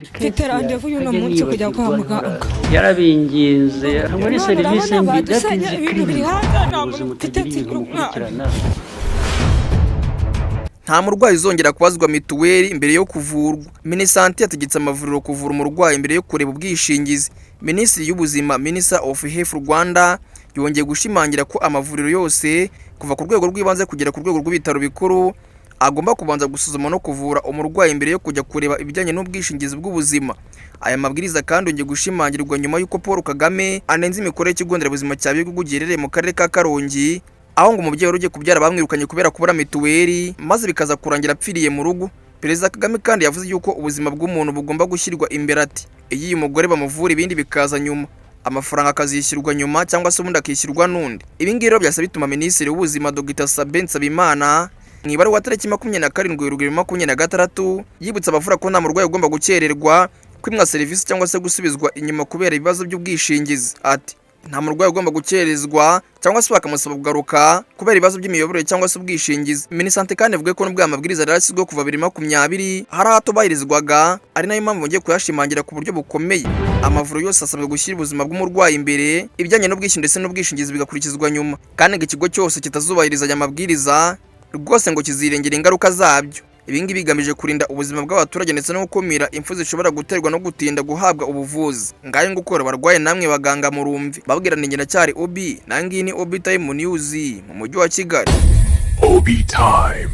mfite randevu y'uno munsi kujya kwa muganga. Yarabinginze muri serivisi mbi badusanya ibintu biri hanze mfite nta murwayi uzongera kubazwa mituweli imbere yo kuvurwa. Minisante yategetse amavuriro kuvura umurwayi imbere yo kureba ubwishingizi. Minisitiri y'ubuzima Minister of Health Rwanda yongeye gushimangira ko amavuriro yose kuva ku rwego rw'ibanze kugera ku rwego rw'ibitaro bikuru agomba kubanza gusuzuma no kuvura umurwayi imbere yo kujya kureba ibijyanye n'ubwishingizi bw'ubuzima. Aya mabwiriza kandi yongeye gushimangirwa nyuma y'uko Paul Kagame anenze imikorere y'ikigo nderabuzima cya Bigugu giherereye mu karere ka Karongi, aho ngo umubyeyi ugiye kubyara bamwirukanye kubera kubura mituweli maze bikaza kurangira apfiriye mu rugo. Perezida Kagame kandi yavuze yuko ubuzima bw'umuntu bugomba gushyirwa imbere ati iyo uyu mugore bamuvura ibindi bikaza nyuma, amafaranga akazishyurwa nyuma cyangwa se ubundi akishyurwa n'undi. Ibi ngibi rero byasa bituma Minisitiri w'Ubuzima Dr Sabin Nsabimana mu ibaruwa tariki 27/2026 yibutsa abavura ko nta murwayi ugomba gukererwa kwimwa serivisi cyangwa se gusubizwa inyuma kubera ibibazo by'ubwishingizi. Ati nta murwayi ugomba gukerezwa cyangwa se bakamusaba kugaruka kubera ibibazo by'imiyoborere cyangwa se ubwishingizi. Minisante kandi ivuga ko n'ubwo amabwiriza yarashyizweho kuva 2020 hari ahatubahirizwaga, ari nayo mpamvu ngiye kuyashimangira ku buryo bukomeye. Amavuriro yose asabwe gushyira ubuzima bw'umurwayi imbere, ibijyanye n'ubwishingizi ndetse n'ubwishingizi bigakurikizwa nyuma, kandi ngo ikigo cyose kitazubahiriza aya mabwiriza rwose ngo kizirengera ingaruka zabyo. Ibi ngibi bigamije kurinda ubuzima bw'abaturage ndetse no gukumira impfu zishobora guterwa no gutinda guhabwa ubuvuzi. Ngaye ngukora barwaye namwe baganga murumvi babwirana ingena cyari Obi nangi ni Obi Time News mu mujyi wa Kigali. Obi Time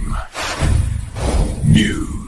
News.